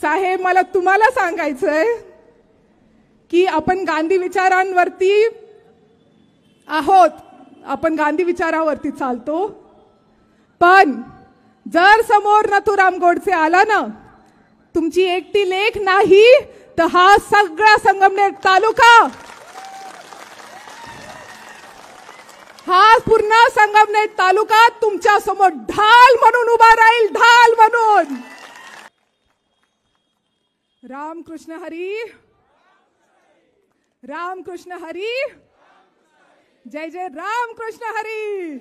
साहेब, मला तुम्हाला सांगायचंय की आपण गांधी विचारांवरती आहोत, आपण गांधी विचारावरती चालतो, पण जर समोर नथुराम गोडसे आला ना, तुमची एकटी लेख नाही तर हा सगळा संगमनेर तालुका, हा पूर्ण संगमनेर तालुका तुमच्या समोर ढाल म्हणून उभा राहील, ढाल म्हणून. रामकृष्ण हरी, रामकृष्ण हरी, जय जय रामकृष्ण हरी.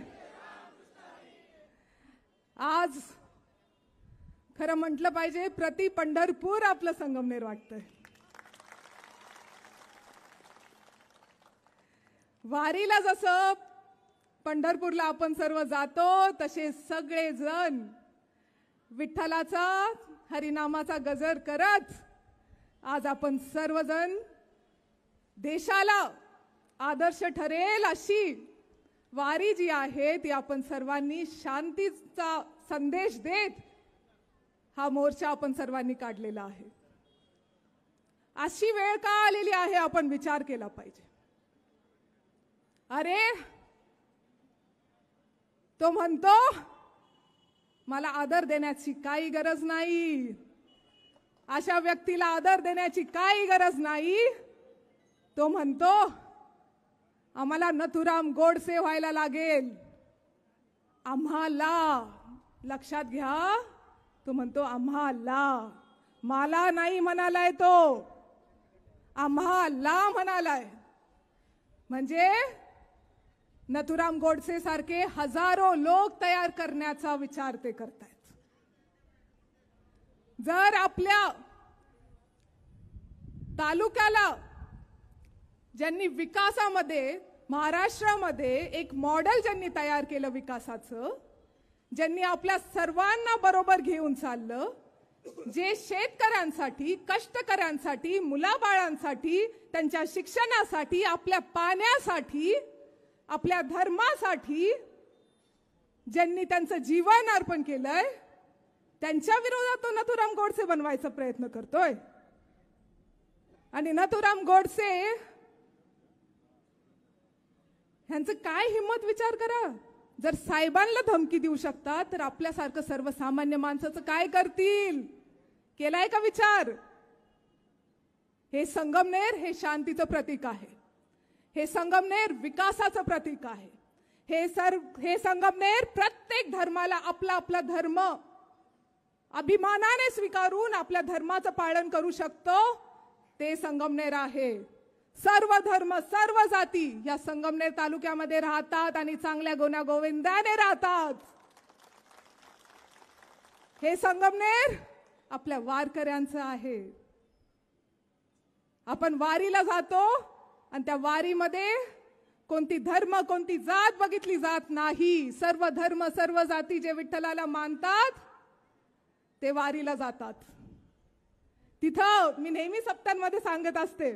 आज खरं म्हटलं पाहिजे, प्रति पंढरपूर आपलं संगमनेर वाटतंय. वारीला जसं पंढरपूरला आपण सर्व जातो, तसे सगळे जण विठ्ठलाचा हरिनामाचा गजर करत आज आपण सर्वजण देशाला आदर्श ठरेल अशी वारी जी आहे ती आपण सर्वांनी शांतीचा संदेश देत हा मोर्चा आपण सर्वांनी काढलेला आहे. अशी वेळ का आलेली आहे आपण विचार केला पाहिजे. अरे, तो म्हणतो मला आदर देण्याची काही गरज नाही, अशा व्यक्तीला आदर देण्याची काही गरज नाही. तो म्हणतो आम्हाला नथुराम गोडसे व्हायला लागेल, आम्हाला. लक्षात घ्या, तो म्हणतो आम्हाला, मला नाही म्हणालाय, तो आम्हाला म्हणालाय. म्हणजे नथुराम गोडसे सारखे हजारो लोक तयार करण्याचा विचार ते करतायत. जर आपल्या तालुक्याला ज्यांनी विकासामध्ये, महाराष्ट्रामध्ये एक मॉडेल ज्यांनी तयार केलं विकासाचं, ज्यांनी आपल्या सर्वांना बरोबर घेऊन चाललं, जे शेतकऱ्यांसाठी, कष्टकऱ्यांसाठी, मुलाबाळांसाठी, त्यांच्या शिक्षणासाठी, आपल्या पाण्यासाठी, आपल्या धर्मासाठी ज्यांनी त्यांचं जीवन अर्पण केलंय, त्यांच्या विरोधात तो नथुराम गोडसे बनवायचा प्रयत्न करतोय. आणि नथुराम गोडसे ह्यांचं काय हिम्मत, विचार करा. जर साहेबांना धमकी देऊ शकतात तर आपल्यासारखं सर्वसामान्य माणसाचं काय करतील? केलाय का विचार? हे संगमनेर हे शांतीचं प्रतीक आहे, हे संगमनेर विकासाचं प्रतीक आहे, हे संगमनेर प्रत्येक धर्माला आपला आपला धर्म अभिमानाने स्वीकारून आपल्या धर्माचं पालन करू शकतो, ते संगमनेर आहे. सर्व धर्म, सर्व जाती या संगमनेर तालुक्यामध्ये राहतात आणि चांगल्या गुण्यागोविंदाने राहतात. हे संगमनेर आपल्या वारकऱ्यांचं आहे. आपण वारीला जातो आणि त्या वारीमध्ये कोणती धर्म, कोणती जात बघितली जात नाही. सर्व धर्म, सर्व जाती जे विठ्ठलाला मानतात ते वारीला जातात. तिथं मी नेहमी सप्तांमध्ये सांगत असते,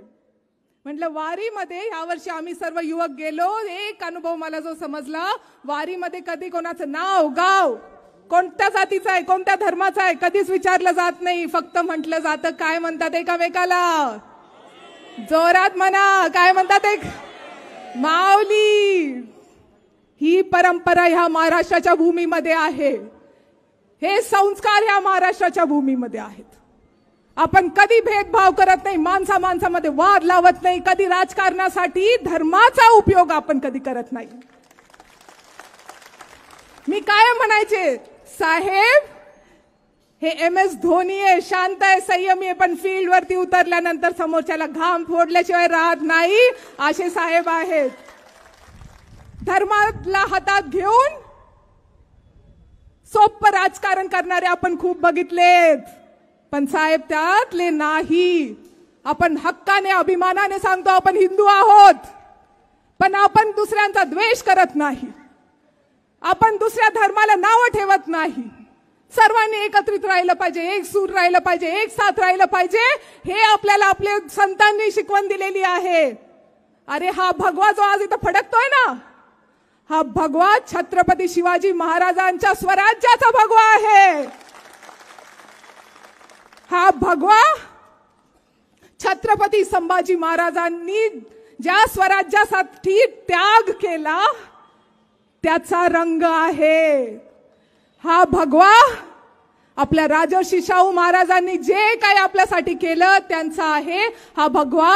म्हटलं वारीमध्ये यावर्षी आम्ही सर्व युवक गेलो, एक अनुभव मला जो समजला, वारीमध्ये कधी कोणाचं नाव, गाव, कोणत्या जातीचं आहे, कोणत्या धर्माचं आहे कधीच विचारलं जात नाही. फक्त म्हटलं जातं काय म्हणतात एकामेकाला, जोरात म्हणा, काय म्हणतात, एक माऊली. ही परंपरा ह्या महाराष्ट्राच्या भूमीमध्ये आहे, हे संस्कार ह्या महाराष्ट्राच्या भूमीमध्ये आहेत. आपण कधी भेदभाव करत नाही, माणसामध्ये वाद लावत नाही, कधी राजकारणासाठी धर्माचा उपयोग आपण कधी करत नाही. मी काय म्हणायचे, साहेब हे MS धोनी आहे, शांत आहे, संयमी आहे, पण फील्ड वरती उतरल्यानंतर समोरच्याला घाम फोडल्याशिवाय राहत नाही, असे साहेब आहेत. धर्माला हातात घेऊन सोपं राजकारण करणारे आपण खूप बघितलेत, पण साहेब त्यातले नाही. आपण हक्काने, अभिमानाने सांगतो आपण हिंदू आहोत, पण आपण दुसऱ्यांचा द्वेष करत नाही, आपण दुसऱ्या धर्माला नाव ठेवत नाही. सर्वांनी एकत्रित राहिलं पाहिजे, एक सूर राहिलं पाहिजे, एक साथ राहिलं पाहिजे, हे आपल्याला आपले संतांनी शिकवण दिलेली आहे. अरे हा भगवा जो आज इथं फडकतोय ना, हा भगवा छत्रपती शिवाजी महाराजांच्या स्वराज्याचा भगवा आहे. हा भगवा छत्रपती संभाजी महाराजांनी ज्या स्वराज्यासाठी त्याग केला त्याचा रंग आहे. हा भगवा आपल्या राजर्षी शाहू महाराजांनी जे काही आपल्यासाठी केलं त्यांचा आहे. हा भगवा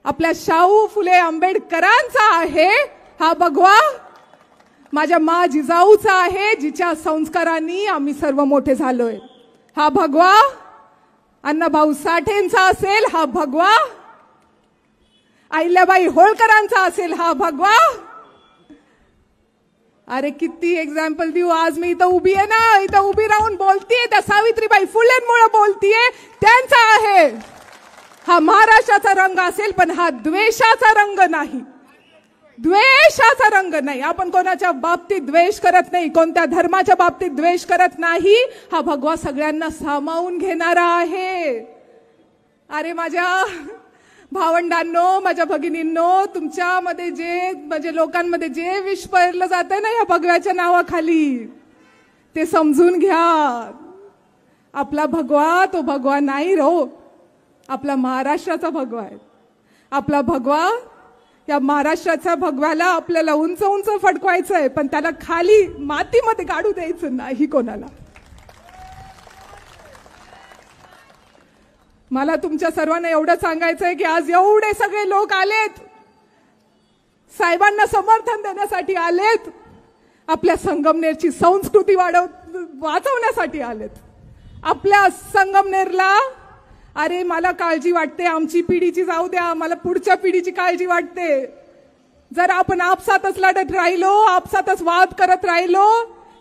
आपल्या शाहू फुले आंबेडकरांचा आहे. हा भगवा माझ्या मा जिजाऊचा आहे, जिच्या संस्कारांनी आम्ही सर्व मोठे झालोय. हा भगवा अण्णाभाऊ साठेंचा असेल. हा भगवा अहिल्याबाई होळकरांचा असेल. हा भगवा. अरे किती एक्झाम्पल देऊ. आज मी इथं उभी आहे ना, इथं उभी राहून बोलतीये त्या सावित्रीबाई फुलेंमुळे बोलतीये, त्यांचा आहे. हा महाराष्ट्राचा रंग असेल पण हा द्वेषाचा रंग नाही. द्वेषाचा रंग नाही. आपण कोणाच्या बाबतीत द्वेष करत नाही, कोणत्या धर्माच्या बाबतीत द्वेष करत नाही. हा भगवा सगळ्यांना सामावून घेणारा आहे. अरे माझ्या भावंडांनो, माझ्या भगिनींनो, तुमच्यामध्ये जे म्हणजे लोकांमध्ये जे विष पेरलं जातंय ना या भगव्याच्या नावाखाली, ते समजून घ्या. आपला भगवा तो भगवा नाही रो, आपला महाराष्ट्राचा भगवा आहे. आपला भगवा, या महाराष्ट्राच्या भगव्याला आपल्याला उंच उंच फडकवायचंय, पण त्याला खाली मातीमध्ये काढू द्यायचं नाही कोणाला. मला तुमच्या सर्वांना एवढं सांगायचंय की आज एवढे सगळे लोक आलेत, साहेबांना समर्थन देण्यासाठी आलेत, आपल्या संगमनेरची संस्कृती वाचवण्यासाठी आलेत. आपल्या संगमनेरला, अरे मला काळजी वाटते, आमची पिढीची जाऊ द्या, मला पुढच्या पिढीची काळजी वाटते. जर आपण आपसातच लढत राहिलो, आपसातच वाद करत राहिलो,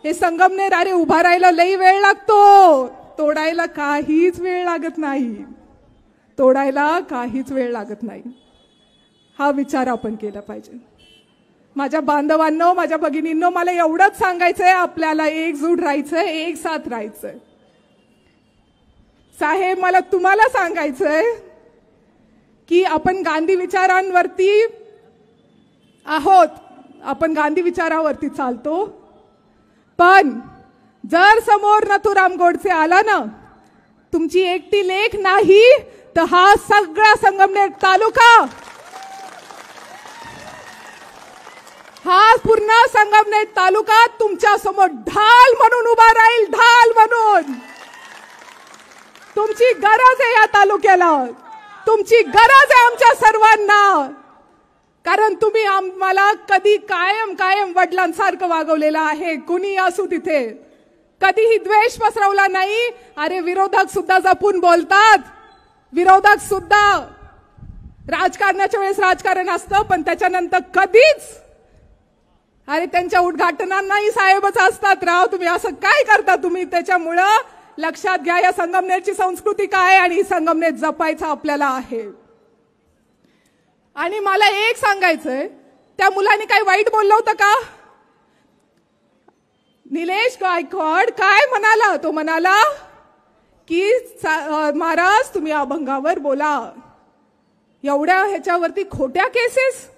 हे संगमनेर अरे उभा राहायला लई वेळ लागतो, तोडायला काहीच वेळ लागत नाही. तोडायला काहीच वेळ लागत नाही. हा विचार आपण केला पाहिजे. माझ्या बांधवांनो, माझ्या भगिनींनो, मला एवढंच सांगायचंय, आपल्याला एकजूट राहायचंय, एक साथ राहायचंय. साहेब, मला तुम्हाला सांगायचंय की आपण गांधी विचारांवरती आहोत, आपण गांधी विचारावरती चालतो, पण जर समोर नथुराम गोडसे आला ना, तुमची एकटी लेख नाही तर हा सगळा संगमनेर तालुका, हा पूर्ण संगमनेर तालुका तुमच्या समोर ढाल म्हणून उभा राहील. ढाल म्हणून. तुमची गरज आहे या तालुक्याला, तुमची गरज आहे आमच्या सर्वांना, कारण तुम्ही आम्हाला कधी कायम कायम वडिलांसारखं वागवलेलं आहे. कुणी असू तिथे कधीही द्वेष पसरवला नाही. अरे विरोधक सुद्धा जपून बोलतात, विरोधक सुद्धा राजकारणाच्या वेळेस राजकारण असतं, पण त्याच्यानंतर कधीच अरे त्यांच्या उद्घाटनांनाही साहेबच असतात. राव तुम्ही असं काय करता तुम्ही? त्याच्यामुळं लक्षात घ्या, या संगमनेरची संस्कृती काय आणि संगमनेर जपायचं आपल्याला आहे. आणि मला एक सांगायचंय, त्या मुलांनी काही वाईट बोललं होतं का? निलेश गायकवाड काय म्हणाला? तो म्हणाला की महाराज तुम्ही अभंगावर बोला. एवढ्या ह्याच्यावरती खोट्या केसेस,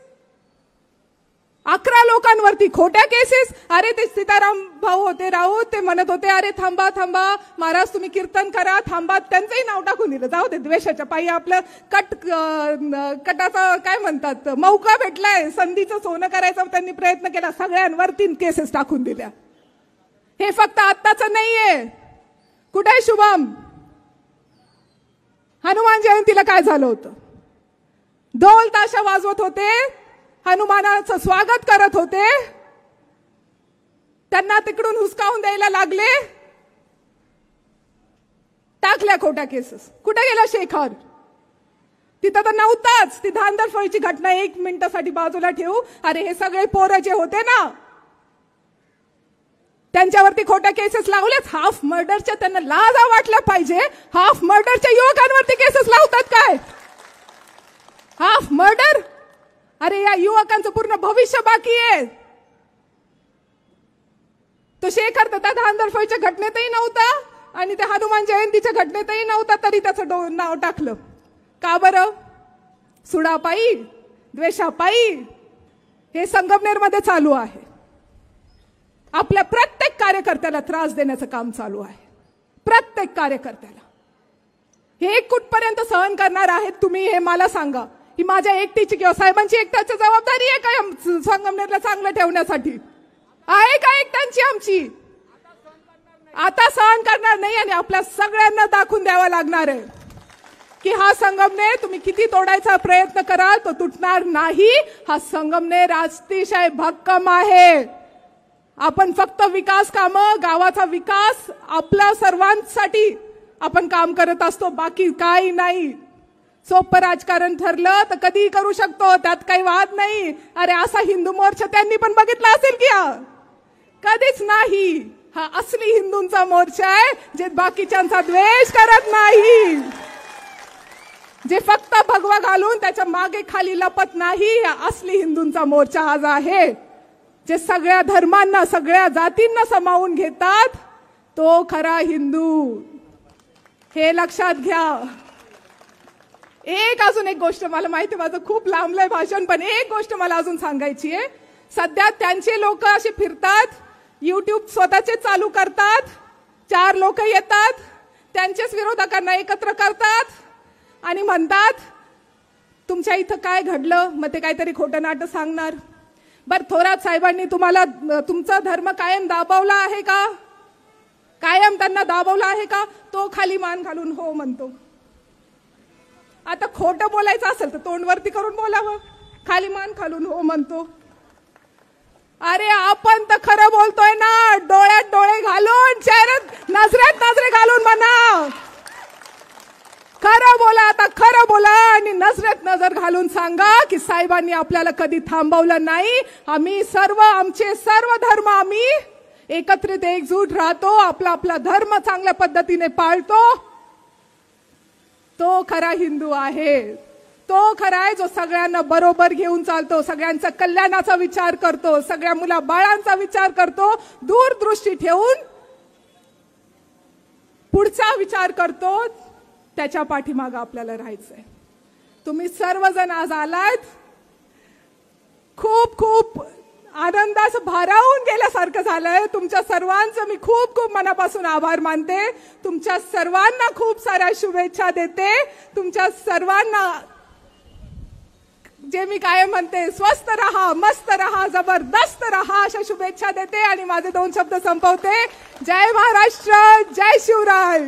11 लोकांवरती खोट्या केसेस. अरे ते सीताराम भाऊ होते राऊत, ते म्हणत होते अरे थांबा थांबा महाराज तुम्ही कीर्तन करा, थांबा. त्यांचंही नाव टाकून दिलं. जाऊ दे, द्वेषाच्या पायी आपलं कटाचा काय म्हणतात मौका भेटलाय, संधीचं सोनं करायचा त्यांनी प्रयत्न केला, सगळ्यांवरती केसेस टाकून दिल्या. हे फक्त आत्ताच नाहीये. कुठे आहे शुभम? हनुमान जयंतीला काय झालं होतं? ढोल ताशा वाजवत होते, हनुमानाचं स्वागत करत होते, त्यांना तिकडून हुसकावून द्यायला लागले, टाकल्या खोट्या केसेस. कुठे गेला शेखर? तिथं तर नव्हताच. ती धांदरफळीची घटना 1 मिनिटासाठी बाजूला ठेवू. अरे हे सगळे पोरं जे होते ना, त्यांच्यावरती खोट्या केसेस लावल्यात. हाफ मर्डरच्या त्यांना लाजा वाटल्या पाहिजे. हाफ मर्डरच्या युवकांवरती केसेस लावतात काय? Half murder? अरे या युवकांचं पूर्ण भविष्य बाकी आहे. तो शेखर तर त्या धांदरफळीच्या घटनेतही नव्हता आणि त्या हनुमान जयंतीच्या घटनेतही नव्हता, तरी त्याचं नाव टाकलं. का बरं? सुडापायी, द्वेषापायी. हे संगमनेरमध्ये चालू आहे. आपल्या प्रत्येक कार्यकर्त्याला त्रास देण्याचं काम चालू आहे. प्रत्येक कार्यकर्त्याला. हे कुठपर्यंत सहन करणार आहेत तुम्ही, हे मला सांगा. ही माझ्या एकटीची किंवा साहेबांची एकट्याची जबाबदारी आहे का संगमनेरला चांगलं ठेवण्यासाठी? आहे का एकट्यांची आमची? आता सहन करणार नाही आणि आपल्या सगळ्यांना दाखवून द्यावं लागणार आहे की हा संगमनेर तुम्ही किती तोडायचा प्रयत्न कराल तो तुटणार नाही. हा संगमनेर अतिशय भक्कम आहे. आपण फक्त विकास कामं, गावाचा विकास आपल्या सर्वांसाठी आपण काम करत असतो, बाकी काही नाही. सोपं राजकारण ठरलं तर कधीही करू शकतो, त्यात काही वाद नाही. अरे असा हिंदू मोर्चा त्यांनी पण बघितला असेल की? कधीच नाही. हा असली हिंदूंचा मोर्चा आहे जे बाकीच्यांचा द्वेष करत नाही, जे फक्त भगवा घालून त्याच्या मागे खाली लपत नाही. हा असली हिंदूंचा मोर्चा आज आहे, जे सगळ्या धर्मांना सगळ्या जातींना सामावून घेतात. तो खरा हिंदू, हे लक्षात घ्या. अजून एक गोष्ट, मला माहिती माझं खूप लांबलंय भाषण, पण एक गोष्ट मला अजून सांगायची आहे. सध्या त्यांचे लोक असे फिरतात, YouTube स्वतःचे चालू करतात, 4 लोक येतात, त्यांच्याच विरोधकांना एकत्र करतात आणि म्हणतात तुमच्या इथं काय घडलं, मग ते काहीतरी खोटं नाटं सांगणार. बरं, थोरात साहेबांनी तुम्हाला तुमचा धर्म कायम दाबवला आहे का? कायम त्यांना दाबवला आहे का? तो खाली मान घालून हो म्हणतो. आता खोटं बोलायचं असेल तर तोंड वरती करून बोलावं, खाली मान घालून हो म्हणतो. अरे आपण तर खरं बोलतोय ना, डोळ्यात डोळे घालून, चेहऱ्यात नजरेत नजरे घालून म्हणा. खरं बोला, आता खरं बोला आणि नजरेत नजर घालून सांगा की साहेबांनी आपल्याला कधी थांबवलं नाही. आम्ही सर्व, आमचे सर्व धर्म आम्ही एकत्रित एकजूट राहतो, आपला आपला धर्म चांगल्या पद्धतीने पाळतो. तो खरा हिंदू आहे. तो खरा आहे जो सगळ्यांना बरोबर घेऊन चालतो, सगळ्यांचा कल्याणाचा विचार करतो, सगळ्या मुला बाळांचा विचार करतो, दूरदृष्टी ठेवून पुढचा विचार करतो. त्याच्या पाठीमागे आपल्याला राहायचंय. तुम्ही सर्वजण आज आलात, खूप खूप आनंदाचं भारावून गेल्यासारखं झालंय. तुमच्या सर्वांचं मी खूप खूप मनापासून आभार मानते. तुमच्या सर्वांना खूप साऱ्या शुभेच्छा देते. तुमच्या सर्वांना जे मी काय म्हणते, स्वस्थ रहा, मस्त रहा, जबरदस्त रहा, अशा शुभेच्छा देते आणि माझे 2 शब्द संपवते. जय महाराष्ट्र, जय शिवराय.